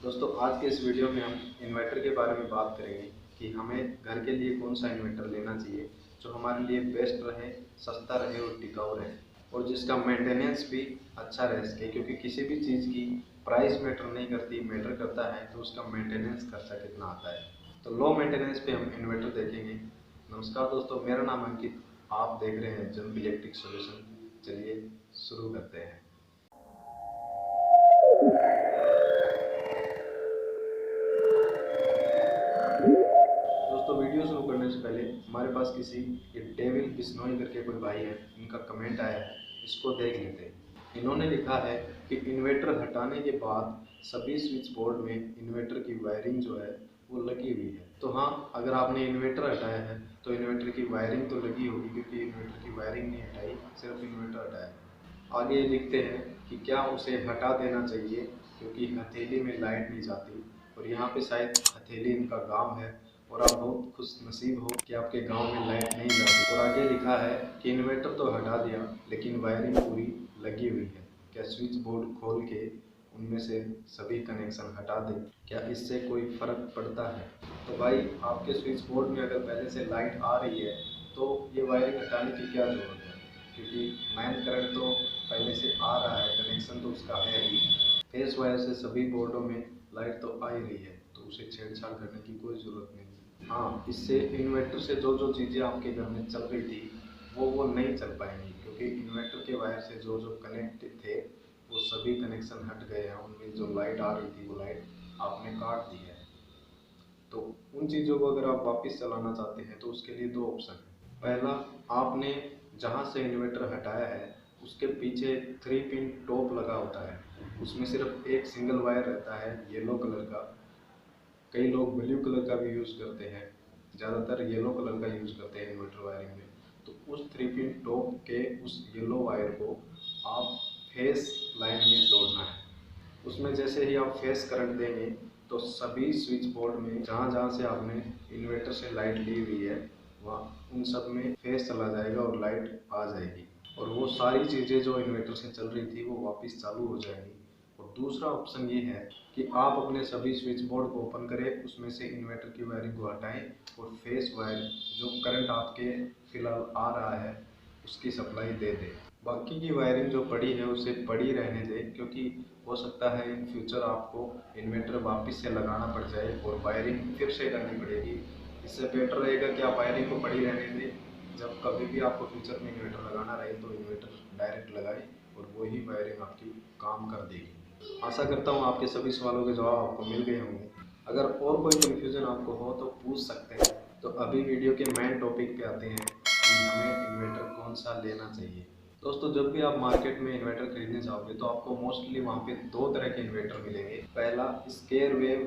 दोस्तों आज के इस वीडियो में हम इन्वर्टर के बारे में बात करेंगे कि हमें घर के लिए कौन सा इन्वर्टर लेना चाहिए जो हमारे लिए बेस्ट रहे, सस्ता रहे और टिकाऊ रहे और जिसका मेंटेनेंस भी अच्छा रह सके। क्योंकि किसी भी चीज़ की प्राइस मैटर नहीं करती, मैटर करता है तो उसका मेंटेनेंस खर्चा कितना आता है। तो लो मेंटेनेंस पे हम इन्वर्टर देखेंगे। नमस्कार दोस्तों, मेरा नाम अंकित, आप देख रहे हैं जंप इलेक्ट्रिक सॉल्यूशन। चलिए शुरू करते हैं। दोस्तों वीडियो शुरू करने से पहले हमारे पास किसी ये डेविल बिश्नोई करके कोई भाई है, इनका कमेंट आया है, इसको देख लेते हैं। इन्होंने लिखा है कि इन्वर्टर हटाने के बाद सभी स्विच बोर्ड में इन्वर्टर की वायरिंग जो है वो लगी हुई है। तो हाँ, अगर आपने इन्वर्टर हटाया है तो इन्वर्टर की वायरिंग तो लगी होगी, क्योंकि इन्वर्टर की वायरिंग नहीं हटाई, सिर्फ इन्वर्टर हटाया। आगे लिखते हैं कि क्या उसे हटा देना चाहिए क्योंकि हथेली में लाइट नहीं जाती। और यहाँ पे शायद हथेली इनका गांव है और आप बहुत खुश नसीब हो कि आपके गांव में लाइट नहीं जाती। और आगे लिखा है कि इन्वर्टर तो हटा दिया लेकिन वायरिंग पूरी लगी हुई है, क्या स्विच बोर्ड खोल के उनमें से सभी कनेक्शन हटा दें, क्या इससे कोई फ़र्क पड़ता है? तो भाई, आपके स्विच बोर्ड में अगर पहले से लाइट आ रही है तो ये वायरिंग हटाने की क्या ज़रूरत है, क्योंकि मेन करंट तो पहले से आ रहा है, कनेक्शन तो उसका है ही। फेस वायर से सभी बोर्डों में लाइट तो आ ही रही है, तो उसे छेड़छाड़ करने की कोई ज़रूरत नहीं। हाँ, इससे इन्वर्टर से जो जो चीज़ें आपके घर में चल रही थी वो नहीं चल पाएंगी, क्योंकि इन्वर्टर के वायर से जो जो कनेक्ट थे वो सभी कनेक्शन हट गए हैं। उनमें जो लाइट आ रही थी वो लाइट आपने काट दी है। तो उन चीज़ों को अगर आप वापस चलाना चाहते हैं तो उसके लिए दो ऑप्शन है। पहला, आपने जहाँ से इन्वर्टर हटाया है उसके पीछे 3 पिन टॉप लगा होता है, उसमें सिर्फ एक सिंगल वायर रहता है येलो कलर का। कई लोग ब्लू कलर का भी यूज़ करते हैं, ज़्यादातर येलो कलर का यूज़ करते हैं इन्वर्टर वायरिंग में। तो उस 3 पिन टॉप के उस येलो वायर को आप फेस लाइन में जोड़ना है। उसमें जैसे ही आप फेस करंट देंगे तो सभी स्विच बोर्ड में जहाँ जहाँ से आपने इन्वर्टर से लाइट ली हुई है वहाँ उन सब में फेस चला जाएगा और लाइट आ जाएगी, और वो सारी चीज़ें जो इन्वर्टर से चल रही थी वो वापस चालू हो जाएंगी। और दूसरा ऑप्शन ये है कि आप अपने सभी स्विच बोर्ड को ओपन करें, उसमें से इन्वर्टर की वायरिंग को हटाएं और फेस वायर जो करंट आपके फिलहाल आ रहा है उसकी सप्लाई दे दें। बाकी की वायरिंग जो पड़ी है उसे पड़ी रहने दें, क्योंकि हो सकता है इन फ्यूचर आपको इन्वर्टर वापस से लगाना पड़ जाए और वायरिंग फिर से करनी पड़ेगी। इससे बेटर रहेगा कि आप वायरिंग को पड़ी रहने दें। जब कभी भी आपको फ्यूचर में इन्वर्टर लगाना रहे तो इन्वर्टर डायरेक्ट लगाएं और वही वायरिंग आपकी काम कर देगी। आशा करता हूँ आपके सभी सवालों के जवाब आपको मिल गए होंगे। अगर और कोई कन्फ्यूज़न आपको हो तो पूछ सकते हैं। तो अभी वीडियो के मेन टॉपिक पे आते हैं कि हमें इन्वर्टर कौन सा लेना चाहिए। दोस्तों, जब भी आप मार्केट में इन्वर्टर खरीदने जाओगे तो आपको मोस्टली वहाँ पे दो तरह के इन्वर्टर मिलेंगे। पहला स्क्वायर वेव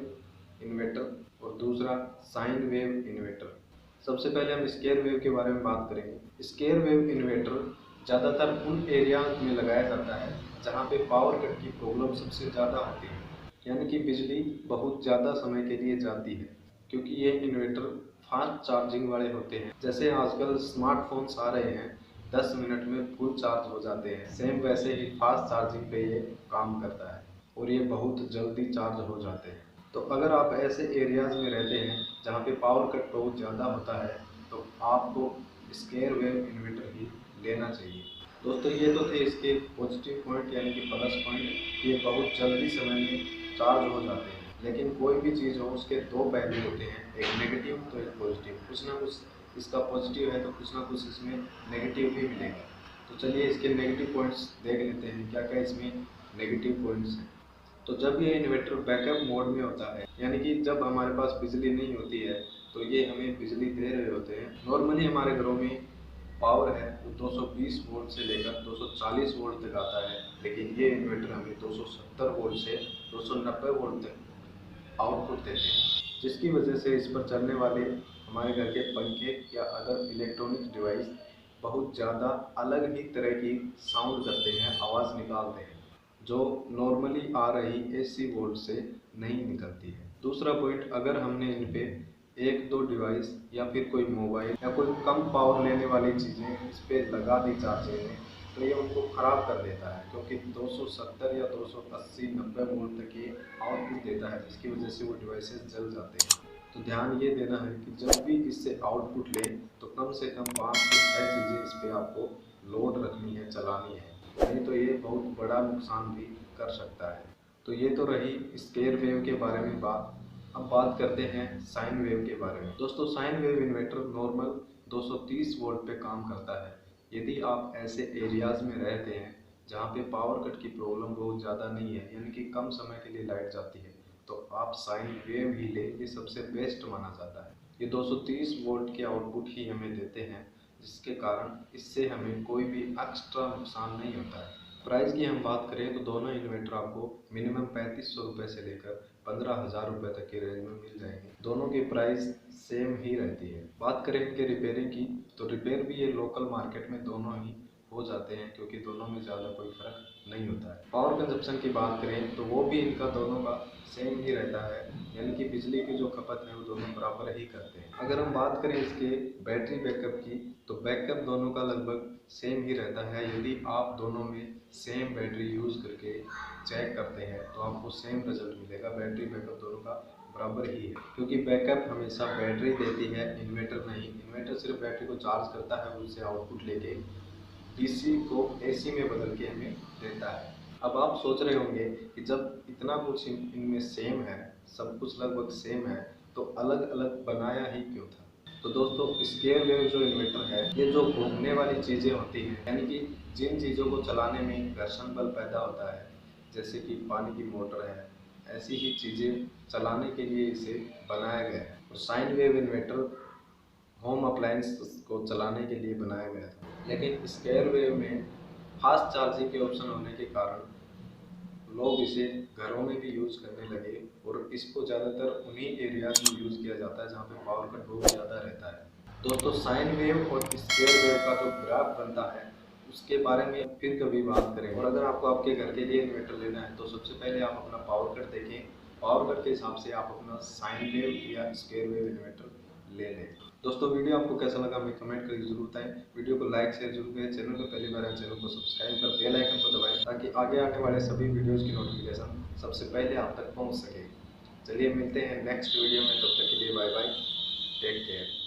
इन्वर्टर और दूसरा साइन वेव इन्वर्टर। सबसे पहले हम स्क्वायर वेव के बारे में बात करेंगे। स्क्वायर वेव इन्वर्टर ज़्यादातर उन एरिया में लगाया जाता है जहाँ पे पावर कट की प्रॉब्लम सबसे ज़्यादा होती है, यानी कि बिजली बहुत ज़्यादा समय के लिए जाती है। क्योंकि ये इन्वर्टर फास्ट चार्जिंग वाले होते हैं। जैसे आजकल स्मार्टफोन्स आ रहे हैं, 10 मिनट में फुल चार्ज हो जाते हैं, सेम वैसे ही फास्ट चार्जिंग पे ये काम करता है और ये बहुत जल्दी चार्ज हो जाते हैं। तो अगर आप ऐसे एरियाज़ में रहते हैं जहाँ पे पावर कट बहुत ज़्यादा होता है तो आपको स्क्वायर वेव इन्वर्टर ही लेना चाहिए। दोस्तों, ये तो थे इसके पॉजिटिव पॉइंट यानी कि प्लस पॉइंट। ये बहुत जल्दी समय में चार्ज हो जाते हैं। लेकिन कोई भी चीज़ हो उसके दो पहलू होते हैं, एक नेगेटिव तो एक पॉजिटिव। कुछ ना कुछ इसका पॉजिटिव है तो कुछ ना कुछ इसमें नेगेटिव भी मिलेगा। तो चलिए इसके नेगेटिव पॉइंट्स देख लेते हैं, क्या क्या इसमें नेगेटिव पॉइंट्स हैं। तो जब ये इन्वर्टर बैकअप मोड में होता है, यानी कि जब हमारे पास बिजली नहीं होती है तो ये हमें बिजली दे रहे होते हैं। नॉर्मली हमारे घरों में पावर है वो 220 वोल्ट से लेकर 240 वोल्ट तक आता है, लेकिन ये इन्वर्टर हमें 270 वोल्ट से 290 वोल्ट तक आउटपुट देते हैं, जिसकी वजह से इस पर चलने वाले हमारे घर के पंखे या अदर इलेक्ट्रॉनिक डिवाइस बहुत ज़्यादा अलग ही तरह की साउंड करते हैं, आवाज़ निकालते हैं, जो नॉर्मली आ रही एसी वोल्ट से नहीं निकलती है। दूसरा पॉइंट, अगर हमने इन पे एक दो डिवाइस या फिर कोई मोबाइल या कोई कम पावर लेने वाली चीज़ें इस पर लगा दी चार्जिंग में तो ये उनको ख़राब कर देता है, क्योंकि 270 या 280-90 वोल्ट तक ये आउटपुट देता है, जिसकी वजह से वो डिवाइसेस जल जाते हैं। तो ध्यान ये देना है कि जब भी इससे आउटपुट लें तो कम से कम 5 से 6 चीज़ें इस पर आपको लोड रखनी है, चलानी है, नहीं तो ये बहुत बड़ा नुकसान भी कर सकता है। तो ये तो रही स्क्वायर वेव के बारे में बात। अब बात करते हैं साइन वेव के बारे में। दोस्तों, sine wave inverter normal 230 volt पे काम करता है। यदि आप ऐसे एरियाज़ में रहते हैं जहाँ पे पावर कट की प्रॉब्लम बहुत ज़्यादा नहीं है, यानी कि कम समय के लिए लाइट जाती है, तो आप साइन वेव ही लें, ये सबसे बेस्ट माना जाता है। ये 230 वोल्ट के आउटपुट ही हमें देते हैं, जिसके कारण इससे हमें कोई भी एक्स्ट्रा नुकसान नहीं होता है। प्राइस की हम बात करें तो दोनों इन्वर्टर आपको मिनिमम 3500 रुपये से लेकर 15,000 रुपये तक के रेंज में मिल जाएंगे। दोनों की प्राइस सेम ही रहती है। बात करें इनके रिपेयरिंग की, तो रिपेयर भी ये लोकल मार्केट में दोनों ही हो जाते हैं, क्योंकि दोनों में ज़्यादा कोई फ़र्क नहीं होता है। पावर कंजप्शन की बात करें तो वो भी इनका दोनों का सेम ही रहता है, यानी कि बिजली की जो खपत है वो दोनों बराबर ही करते हैं। अगर हम बात करें इसके बैटरी बैकअप की, तो बैकअप दोनों का लगभग सेम ही रहता है। यदि आप दोनों में सेम बैटरी यूज़ करके चेक करते हैं तो आपको सेम रिजल्ट मिलेगा। बैटरी बैकअप दोनों का बराबर ही है, क्योंकि बैकअप हमेशा बैटरी देती है, इन्वर्टर नहीं। इन्वर्टर सिर्फ बैटरी को चार्ज करता है, उससे आउटपुट लेके डीसी को एसी में बदल के हमें देता है। अब आप सोच रहे होंगे कि जब इतना कुछ इनमें सेम है, सब कुछ लगभग सेम है, तो अलग अलग बनाया ही क्यों था? तो दोस्तों, स्क्वायर वेव जो इन्वर्टर है, ये जो घूमने वाली चीज़ें होती हैं, यानी कि जिन चीज़ों को चलाने में घर्षण बल पैदा होता है, जैसे कि पानी की मोटर है, ऐसी ही चीज़ें चलाने के लिए इसे बनाया गया है। और sine wave inverter home appliance को चलाने के लिए बनाया गया था। लेकिन स्क्वायर वेव में फास्ट चार्जिंग के ऑप्शन होने के कारण लोग इसे घरों में भी यूज़ करने लगे, और इसको ज़्यादातर उन्हीं एरियाज में यूज़ किया जाता है जहाँ पे पावर कट बहुत ज़्यादा रहता है। दोस्तों, साइन वेव और स्क्वायर वेव का जो ग्राफ बनता है उसके बारे में फिर कभी बात करें। और अगर आपको आपके घर के लिए इन्वर्टर लेना है तो सबसे पहले आप अपना पावर कट देखें, पावर कट के हिसाब से आप अपना साइन वेव या स्क्वायर वेव इन्वर्टर ले लें। दोस्तों, वीडियो आपको कैसा लगा हमें कमेंट करके जरूर बताएं। वीडियो को लाइक शेयर जरूर करें। चैनल पर पहली बार आए चैनल को सब्सक्राइब कर बेल आइकन को दबाएं, ताकि आगे आने वाले सभी वीडियोज़ की नोटिफिकेशन सबसे पहले आप तक पहुंच सके। चलिए मिलते हैं नेक्स्ट वीडियो में, तब तक के लिए बाय बाय, टेक केयर।